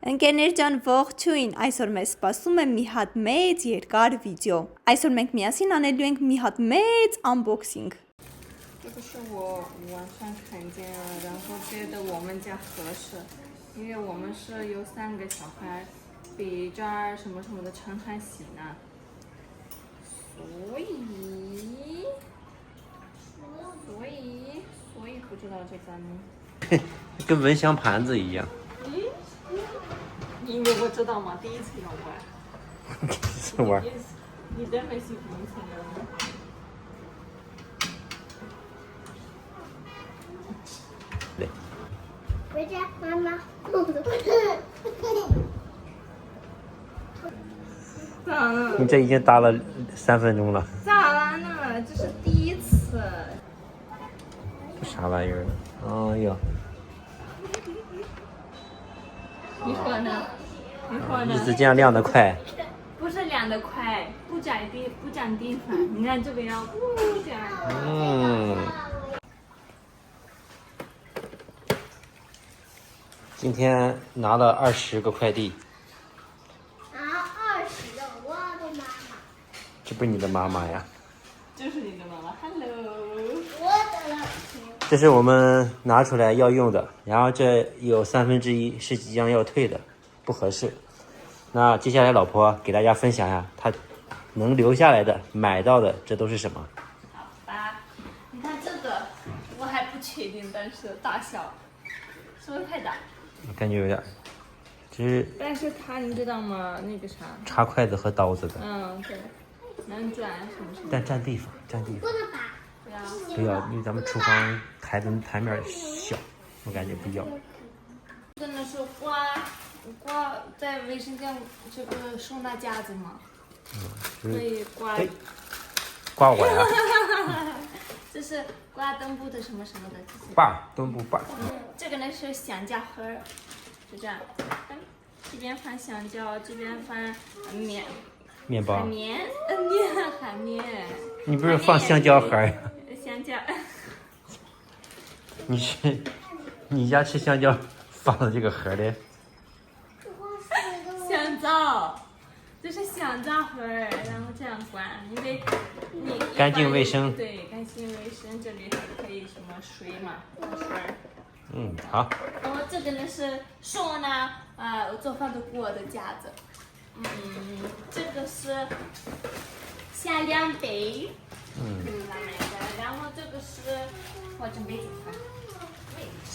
Ընկերներ ջան, ողջույն, այսօր մեզ սպասում է մի հատ մեծ երկար վիդեո։ Այսօր մենք միասին անելու ենք մի հատ մեծ unboxing։这个是我网上看见了，然后觉得我们家合适，因为我们是有3个小孩，比这儿什么什么的常常洗呢，所以不知道这个呢。跟蚊香盘子一样。你以为我知道吗？第一次用过。这玩意儿，你真没洗蚊子吗？对。回家，妈妈。咋了？你这已经打了3分钟了。咋了呢？这是第一次。这啥玩意儿？哎呀，你说呢？你说呢？一直这样亮得快。不是亮得快，不占地方。你看这个要这样。今天拿了20个快递。20个，我的妈妈。这不是你的妈妈呀？就是你的妈妈 ，Hello。我的了。这是我们拿出来要用的，然后这有1/3是即将要退的，不合适。那接下来老婆给大家分享一下，她能留下来的、买到的，这都是什么？好吧，你看这个，我还不确定，但是大小是不是太大？我感觉有点，这是但是它你知道吗？那个啥，插筷子和刀子的，对，能转什么什么。但占地方，占地方。不能拔。不要。不要，因为咱们厨房台面小，我感觉不要。真的是挂在卫生间这个收纳架子嘛，可以挂。哎，挂我呀！这是挂墩布的什么什么的，这是。把墩布把。这个呢是香蕉盒儿，就这样，这边放香蕉，这边放面包。海绵。你不是放香蕉盒呀？香蕉。你家吃香蕉放的这个盒的？香皂，这是香皂盒儿，然后这样关，因为你干净卫生。对，干净卫生，这里还可以什么水嘛，水。好。然后这个呢是收纳做饭的锅的架子，这个是下量杯，买的，然后这个是我准备煮饭。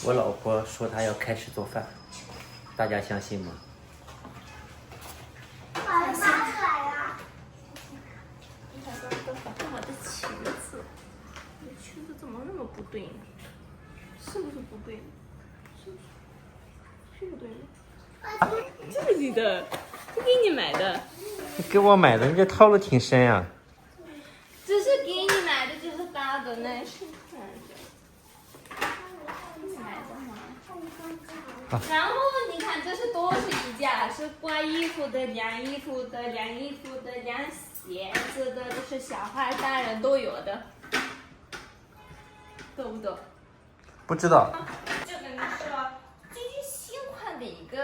我老婆说她要开始做饭，大家相信吗？把它拿出来了。我的裙子，我的裙子怎么那么不对呢？是不是不对呢？是不对呢？这是你的，这给你买的。给我买的，你这套路挺深呀。这是给你买的，这是大的，那是看着。买的吗？然后你看，这是都是衣架，是挂衣服的、晾衣服的、晾衣服的、晾鞋子的，这是小孩、大人都有的，懂不懂？不知道。这个呢是最近新款的一个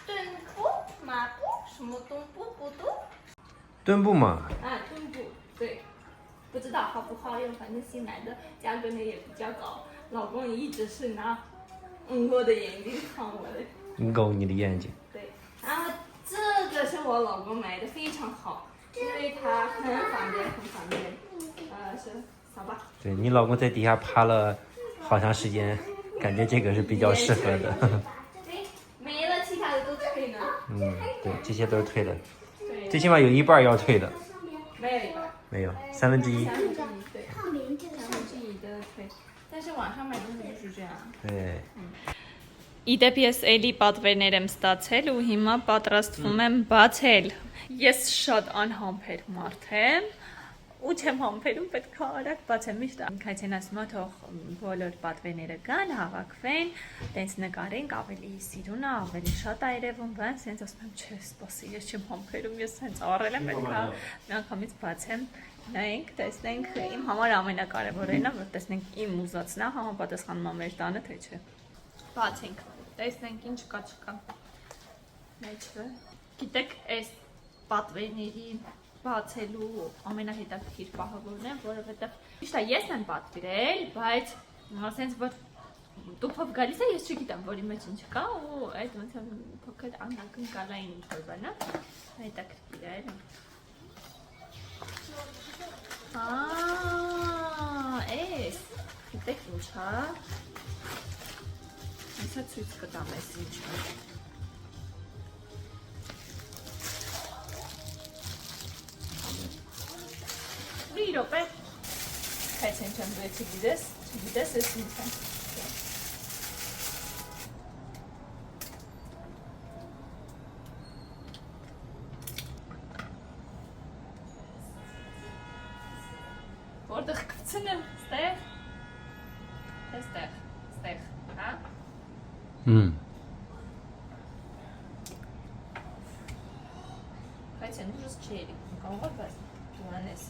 墩布、抹布，什么墩布不懂？墩布嘛。墩布，对，不知道好不好用，反正新来的，价格呢也比较高。老公一直是拿我的眼睛看我的。勾你的眼睛。对，然后这个是我老公买的，非常好，因为它很方便，是扫把。对，你老公在底下趴了好长时间，感觉这个是比较适合的。对，没了，其他的都退呢。对，这些都是退的，对，最起码有一半要退的。没有一半。没有1/3。对，看名字的时候。 的退，但是网上买东西就是这样。对。Իդեպ ես էլի պատվերներ եմ ստացել ու հիմա պատրաստվում եմ բացել։ Ես շատ անհամբեր մարդ եմ ու չեմ համբերում, պետք է արագ բացեմ միշտ։ Քայցեն ասում է թող բոլոր պատվերները գան, հավաքվեն, տենց նկարենք, ավելի սիրուն է, ավելի շատ է երևում, բայց սենց ասում եմ, չէ, սպասի, ես չեմ համբերում, ես սենց առել եմ, պետք է միանգամից բացեմ։ Նայենք, տեսնենք, իմ համար ամենակարևորն է, որ տեսնենք իմ ուզածն է համապատասխանում մեր տանը, թե չէ։ Բացենք, տեսնենք ինչ կա չկա։ մեջը։ Գիտեք, այս պատվերների բացելու ամենահետաքրքիր պահը որն է, որովհետև ճիշտ է, ես եմ պատվիրել, բայց ասենց որ տուփով գալիս է, ես չգիտեմ, որի մեջ ինչ կա ու այդ ոնց է փոքր անակնկալային ինչ-որ բան է, հետաքրքիր է։ Էս, գիտեք ինչ է։ Այսա ցույց կտամ ես ինչ է։ Մի րոպե։ Հայց են չեմ դու չգիտես ես ինչ է։ Որտեղ կցնեմ, ստեղ, ստեղ, հա? Բայց են ուժս չերի, կարող է բաց, դու անես։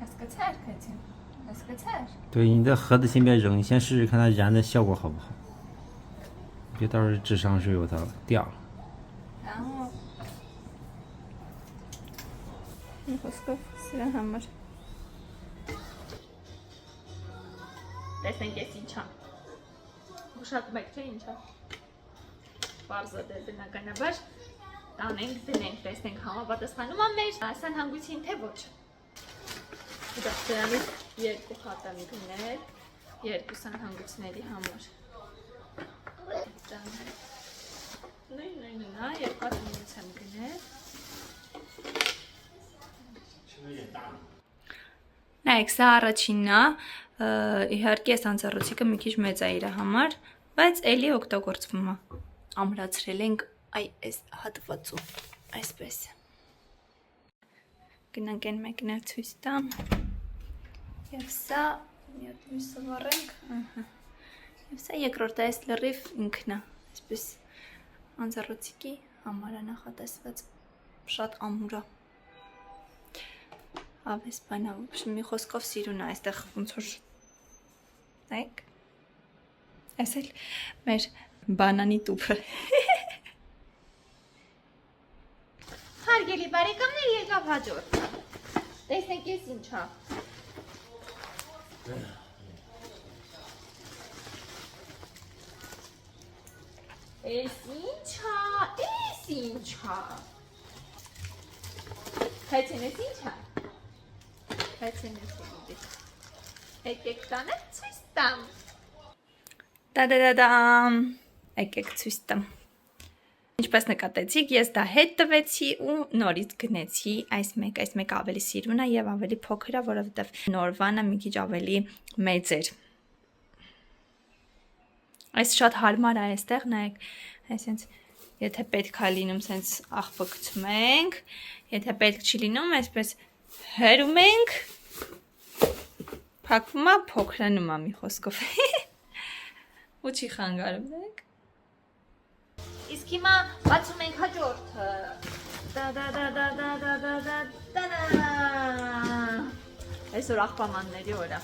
Հասկացար, Քաթին, հասկացար։ 对，你的盒子先别扔，你先试试看它燃的效果好不好。别到时候智商税有它掉。然后խոսքով սրա համար տեսնենք ես ինչա ուշադրում եք չէ ինչա բարձր է բնականաբար տանենք դնենք տեսնենք համապատասխանում է մեր ասան հանգույցին թե ոչ դա դրանից երկու հատամի գնել երկուսան հանգույցների համար Նույն, երկու հատամից եմ գնել Նայեք, սա առաջինն է, իհարկե այս անձեռոցիկը մի քիչ մեծ է իր համար, բայց էլի օգտագործվում է։ Ամրացրել ենք այս հատվածում, այսպես։ Գնանք այն մեկն էլ ցույց տամ։ Եվ սա մի հատ մյուսը վառենք, Եվ սա երկրորդ այս լրիվ ինքն է, այսպես անձեռոցիկի համար է նախատեսված, շատ ամուր է։ Ավես բանա, մի խոսքով սիրուն է, այստեղ ոնց որ նայեք, այս էլ մեր բանանի տուփը։ Հարգելի բարեկամներ, եկավ հաջորդ։ Տեսնենք ես ինչա։ Էս ինչա, էս ինչա։ Հայցեն ես ինչա։ Հայցեն ես ինձ։ Եկեք տանը ցույց տամ։ Տա-դա-դա-դամ։ Եկեք ցույց տամ։ Ինչպես նկատեցիք, ես դա հետ տվեցի ու նորից գնեցի այս մեկ ավելի սիրուն է եւ ավելի փոքր է, որովհետեւ նորվանը մի քիչ ավելի մեծ էր։ Այս շատ հարմար է այստեղ, նայեք, այսինքն եթե պետք է լինում, սենց աղբը գցում ենք, եթե պետք չի լինում, այսպես հերում ենք, փակվում է, փոքրանում է մի խոսքով։ Ու չի խանգարում, նայեք։ Իսկ հիմա բացում ենք հաջորդը։ Այսօր աղբամանների օր է։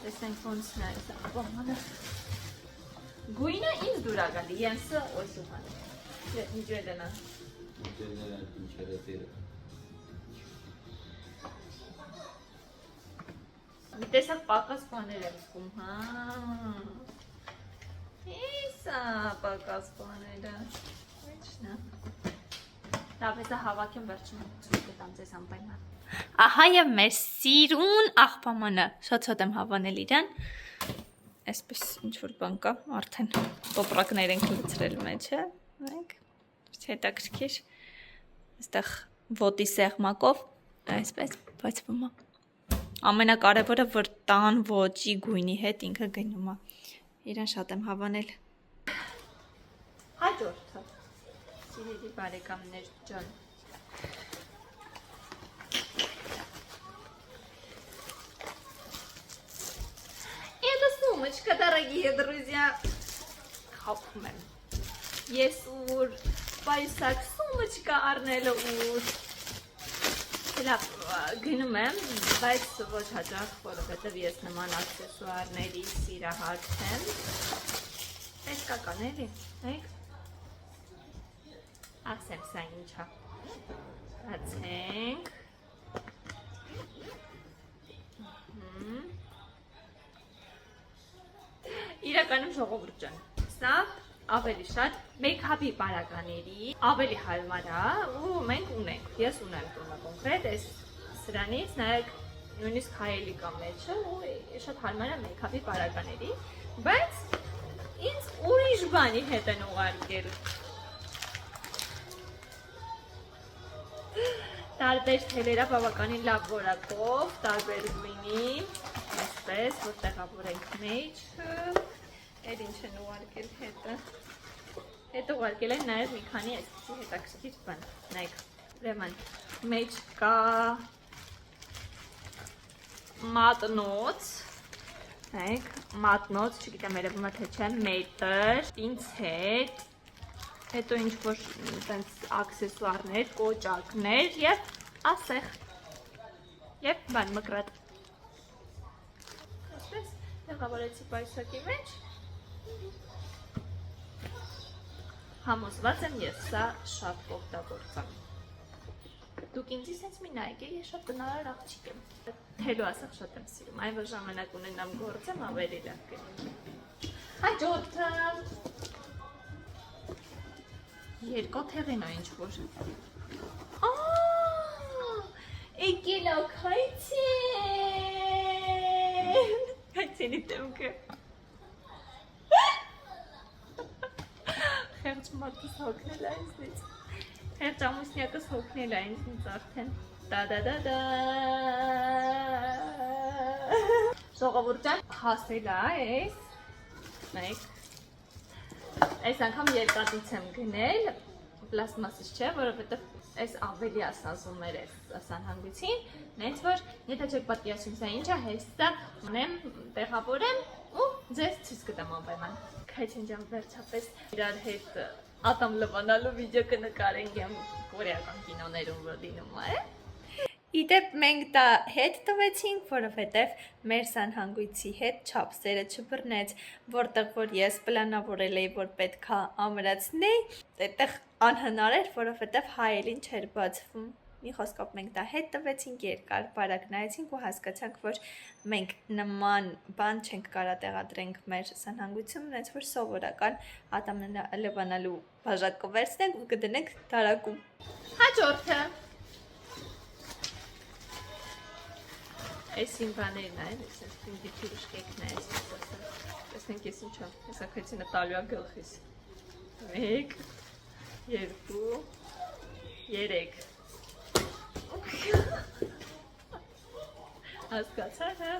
Տեսնենք ոնց նա այս աղբամանը։ Գույնը ինձ դուր է գալի, յենսը օյսուհան։ Ինչ է դնա։ Մի տեսակ պակաս բաներ եմ զգում, հա։ Իսա պակաս բաները։ Ինչն է։ Լավ, հեսա հավաքեմ վերջում ցույց կտամ ձեզ անպայման։ Ահա եւ մեր սիրուն աղբամանը, շատ եմ հավանել իրան։ Այսպես ինչ-որ բան կա, արդեն տոպրակներ ենք լցրել մեջը, նայեք, հետաքրքիր, այստեղ ոտի սեղմակով, այսպես բացվում է, ամենակարևորը, որ տան ոճի գույնի հետ ինքը գնում է, իրան շատ եմ հավանել, հաջորդը, սիրելի բարեկամներ ջան, Сумочка, дорогие друзья. Хопмен. Есть ур. Байсак сумочка арнела ур. Лапва. գնում եմ, բայց ոչ հաճախ, որովհետև ես նման աքսեսուարների սիրահար չեմ։ Տեսկական էլի, նայեք։ Ասեմ սա ինչա։ Բացենք։ Իրականում ժողովուրդ ջան, սա ավելի շատ մեյքափի պարագաների ավելի հարմար է ու մենք ունենք, ես ունեմ տունը կոնկրետ, այս սրանից նայեք նույնիսկ հայելի կա մեջը ու շատ հարմար է մեյքափի պարագաների, բայց ինձ ուրիշ բանի հետ են ուղարկել։ Տարբեր թելերա բավականին լավ որակով, տարբեր գույնի, այսպես, որ տեղավորենք մեջը, այդ ինչ են ուղարկել հետը, հետ ուղարկել են նաև մի քանի այսպիսի հետաքրքիր բան, նայեք, ուրեմն մեջ կա մատնոց, նայեք, մատնոց, չգիտեմ երևում է թե չէ, մետր, պինցետ, հետո ինչ-որ աքսեսուարներ, կոճակներ և ասեղ, և բան մկրատ։ Այսպես, տեղավորեցի պայսակի մեջ, համոզված եմ ես սա շատ կօգտագործեմ։ Դուք ինձ սենց մի նայեք, ես շատ տնարար աղջիկ եմ։ Թելու ասեղ շատ եմ սիրում, այն որ ժամանակ ունենամ գործեմ, ավելի լավ կլինի։ Հաջորդը երկու թեղին է ինչ-որ։ Եկել ա քայցեն։ Քայցենի դեմքը։ Խեղճ մարդս հոգնել է ինձնից։ Խեղճ ամուսնյակս հոգնել է ինձնից արդեն։ Դա-դա-դա-դա։ Ժողովուրդ ջան, հասել է այս։ Նայեք։ Այս անգամ երկաթից եմ գնել, պլաստմասից չէ, որովհետև այս ավելի ասազում էր այս սանհանգույցին, նենց որ եթե չեք պատկերացնում սա ինչ է, հեսա ունեմ, տեղավորեմ ու ձեզ ցույց կտամ անպայման։ Քայցեն ջան, վերջապես իրար հետ ատամ լվանալու վիդեո կնկարենք եմ կորեական կինոներում, որ լինում է։ Իդեպ մենք դա հետ տվեցինք, որովհետև մեր սանհանգույցի հետ չափսերը չբռնեց, որտեղ որ ես պլանավորել էի, որ պետքա ամրացնեի, այդտեղ անհնար էր, որովհետև հայելին չէր բացվում։ Մի խոսքով մենք դա հետ տվեցինք, երկար բարակ նայեցինք ու հասկացանք, որ մենք նման բան չենք կարա տեղադրենք մեր սանհանգույցում, այնց որ սովորական ատամ լվանալու բաժակ կվերցնենք ու կդնենք դարակում։ Հաջորդը Այս իմ բաներն են, այսպես ինձ փիրուշկեքն է, այսպես ասեմ։ Տեսնենք ես ինչ եմ, ես ակայցինը տալու է գլխիս։ 1, 2, 3։ Հասկացա, հա։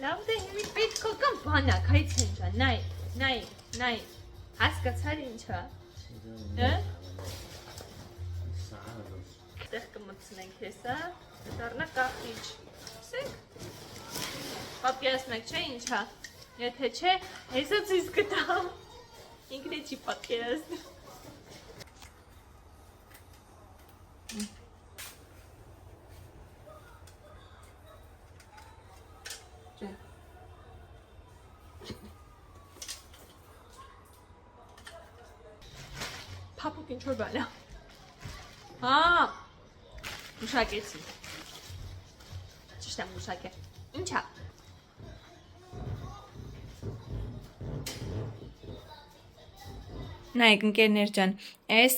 Լավ դե հիմի պետք է կամ բանակ, հայցեն ջան, նայ, հասկացար ինչ է։ Հա։ Տեղ կմտցնենք հեսա, դառնա կախիչ։ Պատկերացնեք չէ ինչա, եթե չէ, հեսա ցույց կտամ, ինքն է չի պատկերացնում։ Փափուկ ինչ-որ բան է։ Հա, ուշակեցի։ Ճիշտ եմ ուշակել։ Ինչա։ Նայեք ընկերներ ջան, այս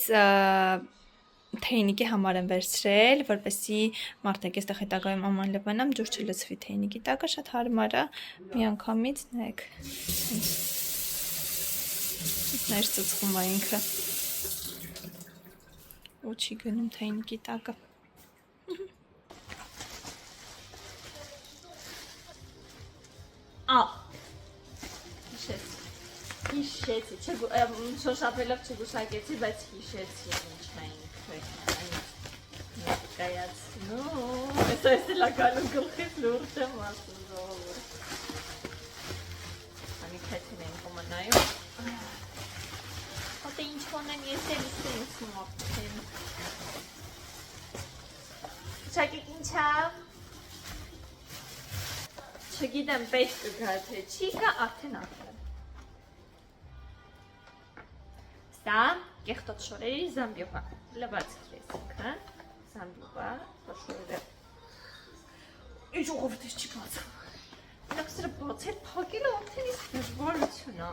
թեյնիկի համար եմ վերցրել, որպեսզի մարդիկ այստեղ հետագայում աման լվանամ, ջուր չլցվի թեյնիկի տակը, շատ հարմար է, միանգամից նայեք։ Ներ ծծկում է ինքը։ Ու չի գնում թեյնիկի տակը։ Հիշեցի, շոշափելով չգուշակեցի, բայց հիշեցի ինչն է ինքը կայացնում, ես էլ ակալում գլխից լուրջ եմ ասում ժողովուրդ, անի քայցին են կոմանայում, հատե ինչ կոնեն ես էլ սենց մոքցեմ, Չգիտեք ինչա։ Չգիտեմ պետք կգա թե չի գա, արդեն արդեն։ Սա կեղտոտ շորերի զամբյուղա, լված քեսքը, զամբյուղա, շորերը։ Ինչ ուղով դες չի բացում։ Մենակ սրա բացել փակելը արդեն իսկ դժվարություն է։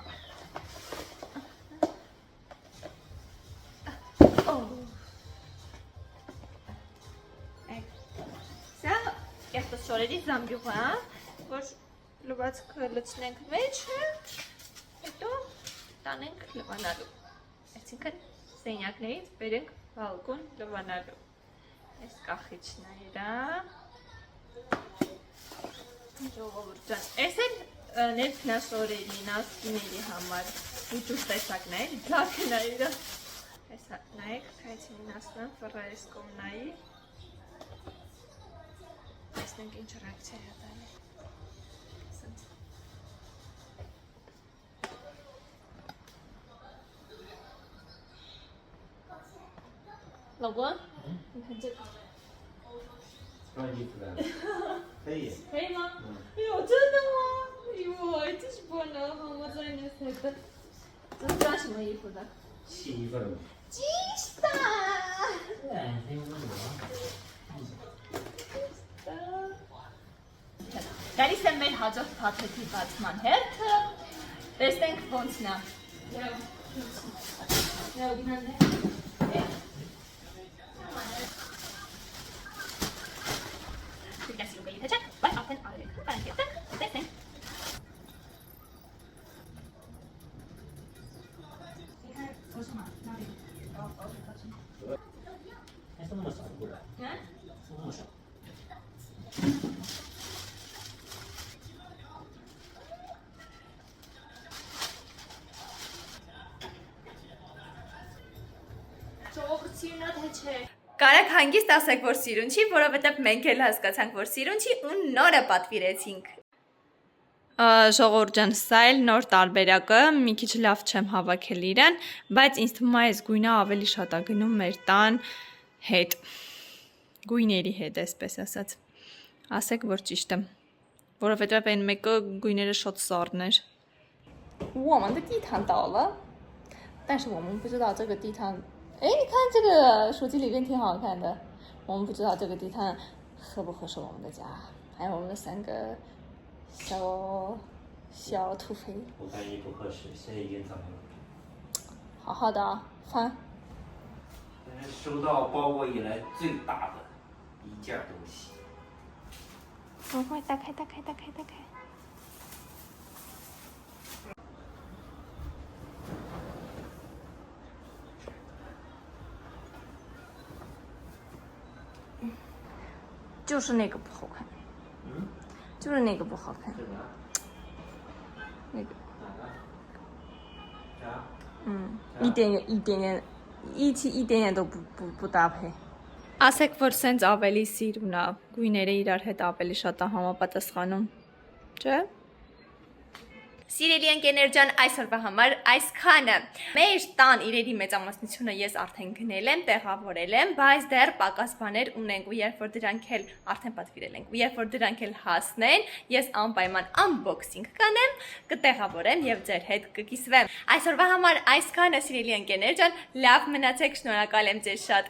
Սա կեղտոտ շորերի զամբյուղա, որ լվացքը լցնենք մեջը, հետո տանենք լվանալու։ Այսինքն սենյակներից բերենք բալկոն լվանալու։ Այս կախիչները։ Ժողովուրդ ջան, այս էլ ներքնաշորերին, ասկիների համար ուջուր տեսակն է, ձակն է իրա։ Այսա նայեք, քայցին ասնեմ, վռայես կոմնայի։ Այսնենք ինչ ռեակցիա է տալի։ Լոգո։ Hey ma. Yo, canım. Yo, etiş bana Ramazan esnedi. Zaten iyi burada. Çiğ Cista. Գալիս եմ մեր հաջորդ փաթեթի բացման հերթը։ Տեսնենք ոնցն է։ Եվ գնանք։ Դասի ուղղի թե չէ, բայց արդեն արել ենք։ Բանկ ետենք, տեսնենք։ Esto no me sabe, ¿verdad? Հա։ No me sabe. Ճողցինա թե չէ։ Կարեք հանգիստ ասեք, որ սիրուն չի, որովհետև մենք էլ հասկացանք, որ սիրուն չի ու նորը պատվիրեցինք։ Ժողովուրդ ջան, սա էլ նոր տարբերակը, մի քիչ լավ չեմ հավաքել իրան, բայց ինձ թվում է այս գույնը ավելի շատ է գնում մեր տան հետ։ Գույների հետ, այսպես ասած։ Ասեք, որ ճիշտ եմ։ Որովհետև այն մեկը գույները շատ սառն էր։ 我们的地毯倒了，但是我们不知道这个地毯。哎，你看这个手机里面挺好看的，我们不知道这个地毯合不合适我们的家，还有我们的3个小土匪，我感觉不合适，现在已经脏了。好好的啊，翻。收到包裹以来最大的一件东西。赶快打开，打开，打开，打开。就是那个不好看，就是那个不好看，那个，一点点都不搭配。Ասեք, որ սենց ավելի սիրուն է, գույները իրար հետ ավելի շատ է համապատասխանում, չէ՞։ Սիրելի ընկերներ ջան, այսօրվա համար այսքանը։ Մեր տան իրերի մեծամասնությունը ես արդեն գնել եմ, տեղավորել եմ, բայց դեռ պակաս բաներ ունենք ու երբ որ դրանք էլ արդեն պատվիրել ենք, ու երբ որ դրանք էլ հասնեն, ես անպայման unboxing կանեմ, կտեղավորեմ եւ ձեր հետ կկիսվեմ։ Այսօրվա համար այսքանը, սիրելի ընկերներ ջան, լավ մնացեք, շնորհակալ եմ ձեզ շատ։